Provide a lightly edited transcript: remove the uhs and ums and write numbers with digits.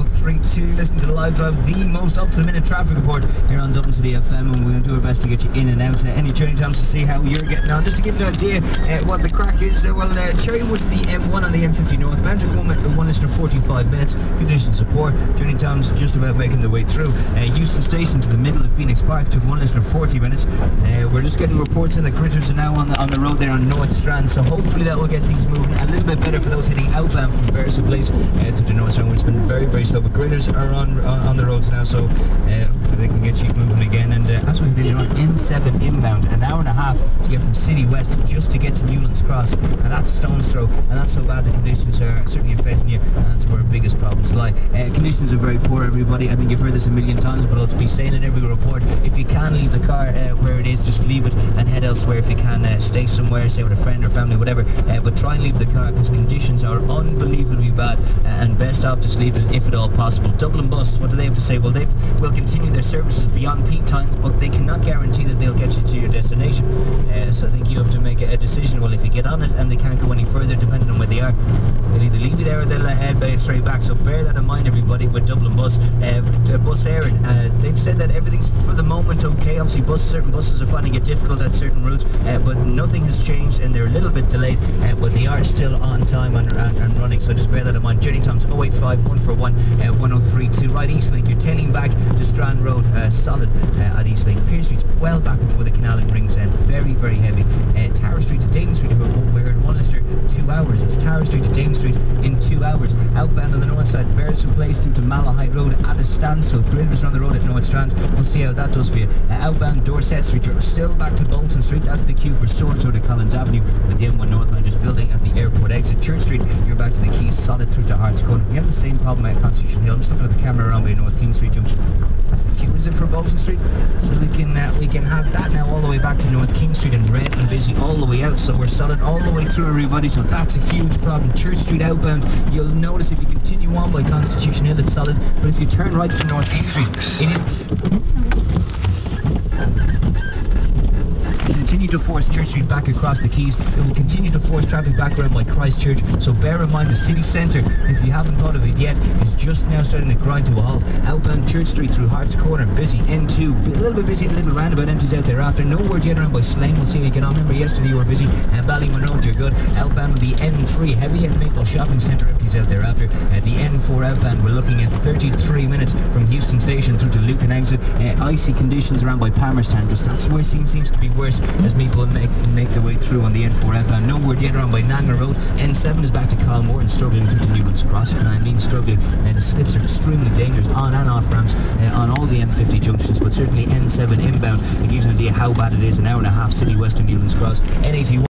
1032. Listen to the live drive, the most up-to-the-minute traffic report here on Dublin City FM, and we're going to do our best to get you in and out. Any journey times to see how you're getting on. Just to give you an idea what the crack is, Cherrywood to the M1 on the M50 North, Mountain Home at 1 listener 45 minutes, conditions are poor, journey times just about making their way through. Houston Station to the middle of Phoenix Park took 1 listener 40 minutes. We're just getting reports in the critters are now on the road there on North Strand, so hopefully that will get things moving a little bit better for those heading outbound from Beresford Place to the North Strand, which has been very, very slow. But critters are on the roads now, so hopefully they can get you moving again. And as we've been on N7 inbound, an hour and a half to get from City West just to get to Newlands Cross, and that's stone's throw, and that's so bad the conditions are certainly affecting you, and that's where our biggest problems lie. Conditions are very poor, everybody. I think you've heard this a million times, but I'll be saying in every report, if you can leave the car where it is, just leave it and head elsewhere. If you can stay somewhere, stay with a friend or family, whatever, but try and leave the car because conditions are unbelievably bad, and best off just leave it if at all possible. Dublin Bus, what do they have to say? Well, they will continue their services beyond peak times, but they cannot guarantee that they'll get you to your destination. So I think you have to make a decision. Well, if you get on it and they can't go any further, depending on where they are, they'll either leave you there or they'll head straight back. So bear that in mind, everybody, with Dublin Bus. Bus Éireann, they've said that everything's for the moment okay. Obviously, certain buses are finding it difficult at certain routes, but nothing has changed, and they're a little bit delayed, but they are still on time and running. So just bear that in mind. Journey times 085 141 1032. Right, Eastlink, you're tailing back to Strand Road, solid at Eastlink. Pearse Street's well back before the canal in Rings End, very, very heavy. Tower Street to Dame Street, we're in 1 lister 2 hours. It's Tower Street to Dame Street in 2 hours. Outbound on the north side, Beresford Place through to Malahide Road at a standstill. Gritters on the road at North Strand. We'll see how that does for you. Outbound Dorset Street, you're still back to Bolton Street. That's the queue for Swords Road to Collins Avenue, with the M1 northbound just building at the airport exit. Church Street, you're back to the Keys, solid through to Hearts Corner. We have the same problem at Constitution Hill. I'm just looking at the camera around by North King Street Junction. That's the queue, is it, for Bolton Street? So we can have that now all the way back to North King Street, and red and busy all the way out. So we're solid all the way through, everybody. So that's a huge problem. Church Street outbound, you'll notice if you continue on by Constitution Hill, it's solid. But if you turn right from North King Street, it is continue to force Church Street back across the Keys. It will continue to force traffic back around by Christchurch. So bear in mind the city centre, if you haven't thought of it yet, is just now starting to grind to a halt. Outbound Church Street through Hearts Corner, busy. N2, a little bit busy, a little roundabout empties out thereafter. No word yet around by Slane. We'll see how you get on. Remember, yesterday you were busy. Ballymonroe, you're good. Outbound on the N3, heavy at Maple Shopping Centre, empties out thereafter. The N4 outbound, we're looking at 33 minutes from Houston Station through to Lucan exit. Icy conditions around by Palmerstown. Just that's where it seems to be worse as people make their way through on the N4 outbound. No word yet around by Nanga Road. N7 is back to Colmore and struggling through to Newlands Cross, and I mean struggling. The slips are extremely dangerous on and off ramps on all the M50 junctions, but certainly N7 inbound, it gives you an idea how bad it is. An hour and a half City West to Newlands Cross. N81